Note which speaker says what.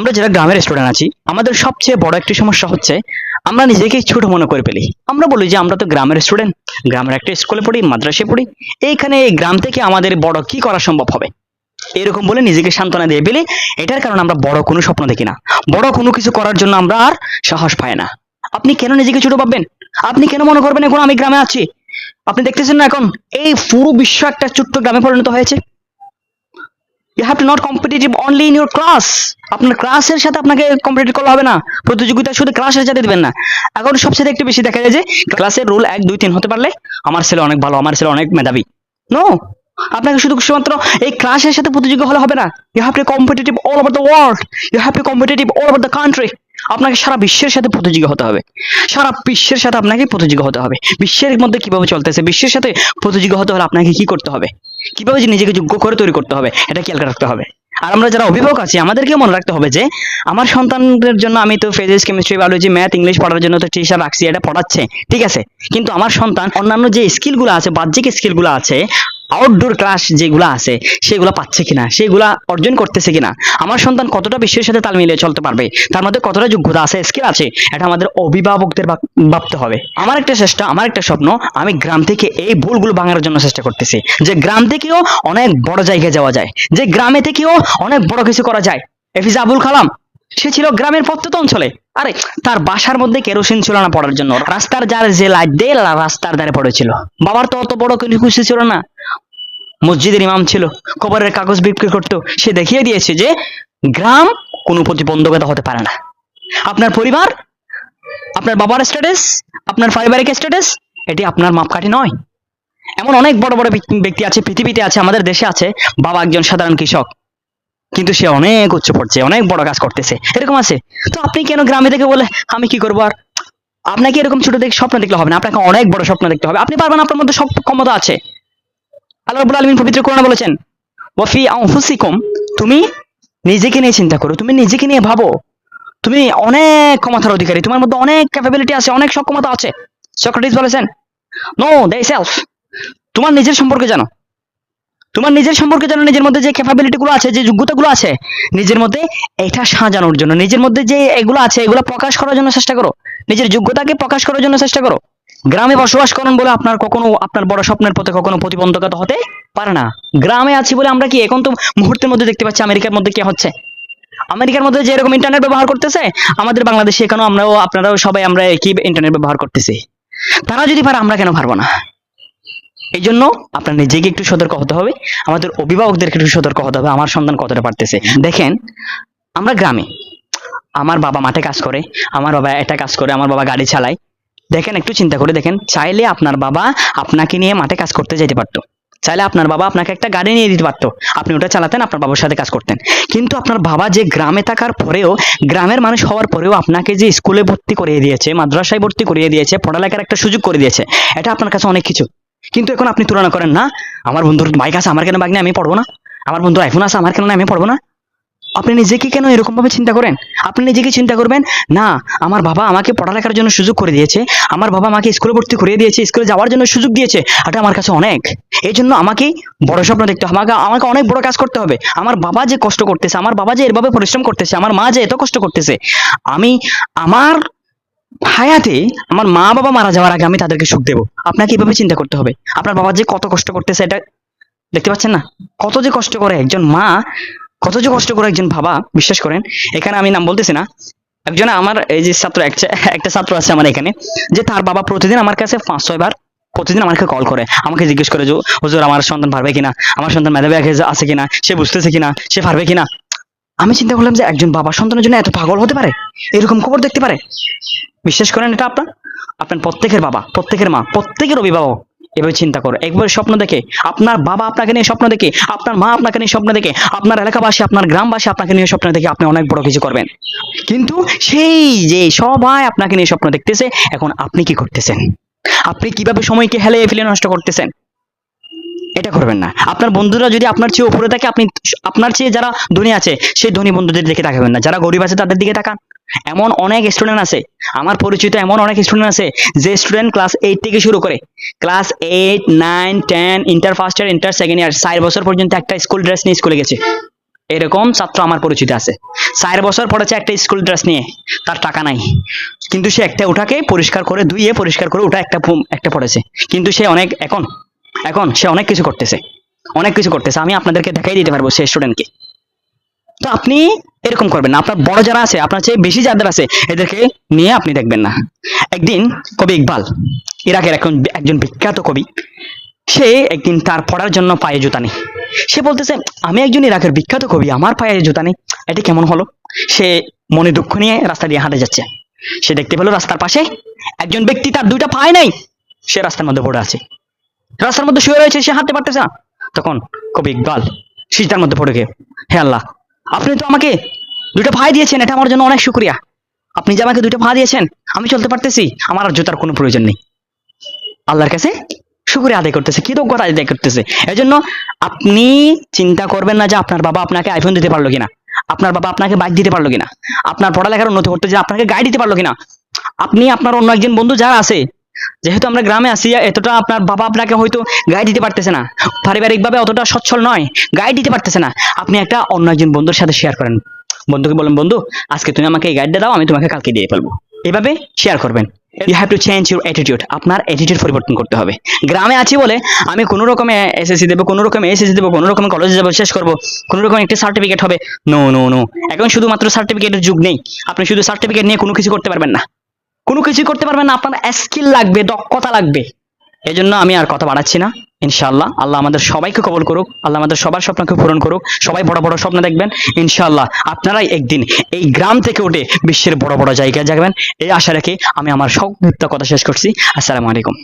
Speaker 1: আমরা যারা গ্রামের স্টুডেন্ট আছি আমাদের সবচেয়ে বড় একটি সমস্যা হচ্ছে আমরা নিজেকে ছোট মনে করে ফেলি। আমরা বলি যে আমরা তো গ্রামের স্টুডেন্ট, গ্রামের একটা স্কুলে পড়ি, মাদ্রাসায় পড়ি, এইখানে এই গ্রাম থেকে আমাদের বড় কি করা সম্ভব হবে, এরকম বলে নিজেকে সান্ত্বনা দিয়ে ফেলি। এটার কারণে আমরা বড় কোনো স্বপ্ন দেখি না, বড় কোনো কিছু করার জন্য আমরা আর সাহস পাই না। আপনি কেন নিজেকে ছোট ভাববেন? আপনি কেন মনে করবেন এখন আমি গ্রামে আছি? আপনি দেখতেছেন না এখন এই পুরো বিশ্ব একটা ছোট্ট গ্রামে পরিণত হয়েছে। You have to not competitive only in your class. আপনার ক্লাসের সাথে আপনাকে কম্পিটিট করলে হবে না, প্রতিযোগিতা শুধু ক্লাসের সাথে দিবেন না। এখন সবচেয়ে একটু বেশি দেখা যায় যে ক্লাসের রুল 1 2 3 হতে পারলে আমার ছেলে অনেক ভালো, আমার ছেলে অনেক মেধাবী। নো, আপনাকে শুধুমাত্র এই ক্লাসের সাথে প্রতিযোগী হলে হবে না। You have to competitive all over the world, you have to competitive all over the country. আপনাকে সারা বিশ্বের সাথে প্রতিযোগী হতে হবে, সারা বিশ্বের সাথে আপনাকে প্রতিযোগী হতে হবে। বিশ্বের মধ্যে কিভাবে চলতেছে, বিশ্বের সাথে প্রতিযোগী হতে হলে আপনাকে কি করতে হবে, কিভাবে যে নিজেকে যোগ্য করে তৈরি করতে হবে, এটা খেয়াল রাখতে হবে। আর আমরা যারা অভিভাবক আছি আমাদেরকে মনে রাখতে হবে যে আমার সন্তানদের জন্য আমি তো physics, chemistry, biology, math, English পড়ার জন্য তো টিচার রাখছি, এটা পড়াচ্ছে ঠিক আছে, কিন্তু আমার সন্তান অন্যান্য যে স্কিলগুলো আছে, বাহ্যিক স্কিলগুলো আছে, আউটডোর ক্লাস যেগুলো আছে সেগুলো পাচ্ছে কিনা, সেগুলা অর্জন করতেছে কিনা, আমার সন্তান কতটা বিশ্বের সাথে তাল মিলিয়ে চলতে পারবে, তার মধ্যে কতটা যোগ্যতা আছে, স্কিল আছে, এটা আমাদের অভিভাবকদের ভাবতে হবে। আমার একটা চেষ্টা, আমার একটা স্বপ্ন, আমি গ্রাম থেকে এই ভুলগুলো ভাঙার জন্য চেষ্টা করতেছি, যে গ্রাম থেকেও অনেক বড় জায়গায় যাওয়া যায়, যে গ্রামে থেকেও অনেক বড় কিছু করা যায়। এপিজে আবুল কালাম, সে ছিল গ্রামের প্রত্যন্ত অঞ্চলে, আরে তার বাসার মধ্যে কেরোসিন ছিল না পড়ার জন্য, রাস্তার যার যে লাইট দিয়ে রাস্তার ধারে পড়েছিল। বাবার তো অত বড় কোনো কিছু ছিল না, মসজিদের ইমাম ছিল, খবরের কাগজ বিক্রি করতো। সে দেখিয়ে দিয়েছে যে গ্রাম কোনো প্রতিবন্ধকতা হতে পারে না। আপনার পরিবার, আপনার বাবার স্ট্যাটাস, আপনার পারিবারিক স্ট্যাটাস, এটি আপনার মাপকাঠি নয়। এমন অনেক বড় বড় ব্যক্তি আছে পৃথিবীতে, আছে আমাদের দেশে আছে, বাবা একজন সাধারণ কৃষক কিন্তু সে অনেক উচ্চ পর্যায়ে অনেক বড় কাজ করতেছে, এরকম আছে। তো আপনি কেন গ্রামে থেকে বলে আমি কি করবো? আর আপনাকে এরকম ছোট দেখে স্বপ্ন দেখলে হবে না, আপনাকে অনেক বড় স্বপ্ন দেখতে হবে। আপনি পারবেন, আপনার মধ্যে সব ক্ষমতা আছে। আল্লাহ রাব্বুল আলামিন পবিত্র কোরআনে বলেছেন ওয়াফি আনফুসিকুম, তুমি নিজেকে নিয়ে চিন্তা করো, তুমি নিজেকে নিয়ে ভাবো, তুমি অনেক ক্ষমতার অধিকারী, তোমার মধ্যে অনেক ক্যাপাবিলিটি আছে, অনেক সক্ষমতা আছে। সক্রেটিস বলেছেন নো দে সেলফ, তোমার নিজের সম্পর্কে জানো, তোমার নিজের সম্পর্কে জানো, নিজের মধ্যে যে ক্যাপাবিলিটি গুলো আছে, যে যোগ্যতা গুলো আছে নিজের মধ্যে, এটা সাজানোর জন্য, নিজের মধ্যে যে এগুলো আছে এগুলো প্রকাশ করার জন্য চেষ্টা করো, নিজের যোগ্যতাকে প্রকাশ করার জন্য চেষ্টা করো। গ্রামে বসবাস করেন বলে আপনার কখনো আপনার বড় স্বপ্নের পথে কখনো প্রতিবন্ধকতা হতে পারে না। গ্রামে আছি বলে আমরা কি এখন তো মুহূর্তের মধ্যে দেখতে পাচ্ছি আমেরিকার মধ্যে কি হচ্ছে, আমেরিকার মধ্যে যে এরকম ইন্টারনেট ব্যবহার করতেছে, আমাদের বাংলাদেশে এখানেও আমরাও, আপনারাও সবাই আমরা একই ইন্টারনেট ব্যবহার করতেছি। তারা যদি পারে আমরা কেন পারবো না? এই জন্য আপনার নিজেকে একটু সতর্ক হতে হবে, আমাদের অভিভাবকদেরকে একটু সতর্ক হতে হবে আমার সন্তান কতটা পারতেছে। দেখেন আমরা গ্রামে, আমার বাবা মাঠে কাজ করে, আমার বাবা এটা কাজ করে, আমার বাবা গাড়ি চালায়। দেখেন একটু চিন্তা করে দেখেন, চাইলে আপনার বাবা আপনাকে নিয়ে মাঠে কাজ করতে যেতে পারতো, চাইলে আপনার বাবা আপনাকে একটা গাড়ি নিয়ে দিতে পারতো, আপনি ওটা চালাতেন, আপনার বাবার সাথে কাজ করতেন। কিন্তু আপনার বাবা যে গ্রামে থাকার পরেও, গ্রামের মানুষ হওয়ার পরেও আপনাকে যে স্কুলে ভর্তি করিয়ে দিয়েছে, মাদ্রাসায় ভর্তি করিয়ে দিয়েছে, পড়ালেখার একটা সুযোগ করে দিয়েছে, এটা আপনার কাছে অনেক কিছু। কিন্তু এখন আপনি তুলনা করেন না, আমার বন্ধুর বাইক আছে আমার কেন বাইক নেই আমি পড়বো না, আমার বন্ধুর আইফোন আছে আমার কেন আমি পড়বো না। আপনি নিজেকে কেন এরকম ভাবে চিন্তা করেন? আপনি নিজেকে চিন্তা করবেন না, আমার বাবা আমাকে পড়ালেখার জন্য সুযোগ করে দিয়েছে, আমার বাবা আমাকে স্কুলে ভর্তি করিয়ে দিয়েছে, স্কুলে যাওয়ার জন্য সুযোগ দিয়েছে, এটা আমার কাছে অনেক। এই জন্য আমাকে বড় স্বপ্ন দেখতে হবে, আমাকে অনেক বড় কাজ করতে হবে। আমার বাবা যে কষ্ট করতেছে, আমার বাবা যে এভাবে পরিশ্রম করতেছে, আমার মা যে এত কষ্ট করতেছে, আমি আমার হায়াতে আমার মা বাবা মারা যাওয়ার আগে আমি তাদেরকে সুখ দেবো। আপনাকে এভাবে চিন্তা করতে হবে। আপনার বাবা যে কত কষ্ট করতেছে এটা দেখতে পাচ্ছেন না? কত যে কষ্ট করে একজন মা, কত যে কষ্ট করে একজন বাবা, বিশ্বাস করেন। এখানে আমি নাম বলতেছি না, একজন আমার এই যে ছাত্র, একটা ছাত্র আছে আমার এখানে, যে তার বাবা প্রতিদিন আমার কাছে 5-6 বার প্রতিদিন আমাকে কল করে, আমাকে জিজ্ঞেস করে যে হুজুর আমার সন্তান পারবে কিনা, আমার সন্তান মেধাবী আছে কিনা, সে বুঝতেছে কিনা, সে পারবে কিনা। আমি চিন্তা করলাম যে একজন বাবা সন্তানের জন্য এত পাগল হতে পারে, এরকম খবর দেখতে পারে। বিশ্বাস করেন এটা আপনার, আপনার প্রত্যেকের বাবা, প্রত্যেকের মা, প্রত্যেকের অভিভাবক এভাবে চিন্তা করো, একবার স্বপ্ন দেখে, আপনার বাবা আপনাকে নিয়ে স্বপ্ন দেখে, আপনার মা আপনাকে নিয়ে স্বপ্ন দেখে, আপনার এলাকাবাসী, আপনার গ্রামবাসী আপনাকে নিয়ে স্বপ্ন দেখে আপনি অনেক বড় কিছু করবেন। কিন্তু সেই যে সবাই আপনাকে নিয়ে স্বপ্ন দেখতেছে, এখন আপনি কি করতেছেন? আপনি কিভাবে সময়কে হেলে ফেলে নষ্ট করতেছেন? এটা করবেন না। আপনার বন্ধুরা যদি আপনার চেয়ে উপরে থাকে, আপনি আপনার চেয়ে যারা ধনী আছে সেই ধনী বন্ধুদের দিকে তাকাবেন না, যারা গরিব আছে তাদের দিকে তাকান। এমন অনেক স্টুডেন্ট আছে, আমার পরিচিত এমন অনেক স্টুডেন্ট আছে, যে স্টুডেন্ট ক্লাস 8 থেকে শুরু করে class 8 9 10 inter first year, inter second year, 4 বছর পর্যন্ত একটা স্কুল ড্রেস নিয়ে স্কুলে গেছে। এরকম ছাত্র আমার পরিচিত আছে। 4 বছর পড়েছে একটা স্কুল ড্রেস নিয়ে, তার টাকা নাই, কিন্তু সে একটা ওটাকে পরিষ্কার করে ধুইয়ে পরিষ্কার করে ওটা একটা পড়েছে, কিন্তু সে অনেক এখন এখন সে অনেক কিছু করতেছে, অনেক কিছু করতেছে। আমি আপনাদেরকে দেখাই দিতে পারবো সেই স্টুডেন্টকে। তো আপনি এরকম করবেন না, আপনার বড় যারা আছে, আপনার চেয়ে বেশি যাদের আছে, এদেরকে নিয়ে আপনি দেখবেন না। একদিন কবি ইকবাল, ইরাকের একজন বিখ্যাত কবি, সে একদিন তার পড়ার জন্য পায়ে জুতা নেই। সে বলতেছে, আমি একজন ইরাকের বিখ্যাত কবি, আমার পায়ে জুতা নেই, এটা কেমন হলো? সে মনে দুঃখ নিয়ে রাস্তা দিয়ে হাঁটে যাচ্ছে। সে দেখতে পেল রাস্তার পাশে একজন ব্যক্তি, তার 2টা পায়ে নাই, সে রাস্তার মধ্যে পড়ে আছে, রাস্তার মধ্যে শুয়ে রয়েছে, সে হাঁটতে পারতেছে না। তখন কবি ইকবাল সিজদার মধ্যে পড়ে গিয়ে, হে আল্লাহ, আপনি তো আমাকে 2টা পায়ে দিয়েছেন, এটা আমার জন্য অনেক শুকরিয়া। আপনি যে আমাকে 2টা পা দিয়েছেন, আমি চলতে পারতেছি, আমার আর জুতার কোনো প্রয়োজন নেই। আল্লাহর কাছে শুকরিয়া আদায় করতেছে, কৃতজ্ঞতা আদায় করতেছে। এজন্য আপনি চিন্তা করবেন না যে আপনার বাবা আপনাকে আইফোন দিতে পারলো কিনা, আপনার বাবা আপনাকে বাইক দিতে পারলো কিনা, আপনার পড়ালেখার উন্নতি করতে যে আপনাকে গাড়ি দিতে পারলো কিনা। আপনি আপনার অন্য একজন বন্ধু যারা আছে, যেহেতু আমরা গ্রামে আছি, এতটা আপনার বাবা আপনাকে হয়তো গাইড দিতে পারতেছে না, পারিবারিকভাবে অতটা সচ্ছল নয়, গাইড দিতে পারতেছে না, আপনি একটা অন্য একজন বন্ধুর সাথে শেয়ার করেন। বন্ধুকে বলেন, বন্ধু আজকে তুমি আমাকে এই গাইডটা দাও, আমি তোমাকে কালকে দিয়ে ফেলবো। এভাবে শেয়ার করবেন। You have to change your attitude, আপনার অ্যাটিটিউড পরিবর্তন করতে হবে। গ্রামে আছি বলে আমি কোনো রকমে এসএসসি দেবো, কোনো রকমে এসএসসি দেবো, কোনো রকমে কলেজে যাবো, শেষ করবো, কোনো রকম একটা সার্টিফিকেট হবে, নো নো নো। এখন শুধুমাত্র সার্টিফিকেটের যুগ নেই, আপনি শুধু সার্টিফিকেট নিয়ে কোনো কিছু করতে পারবেন না, কোনো কিছুই করতে পারবেন না, আপনার স্কিল লাগবে, দক্ষতা লাগবে। এই জন্য আমি আর কথা বাড়াচ্ছি না। ইনশাআল্লাহ আল্লাহ আমাদের সবাইকে কবুল করুক, আল্লাহ আমাদের সবার স্বপ্নকে পূরণ করুক, সবাই বড় বড় স্বপ্ন দেখবেন। ইনশাআল্লাহ আপনারাই একদিন এই গ্রাম থেকে উঠে বিশ্বের বড় বড় জায়গায় যাবেন, এই আশা রেখে আমি আমার সংক্ষিপ্ত কথা শেষ করছি। আসসালামু আলাইকুম।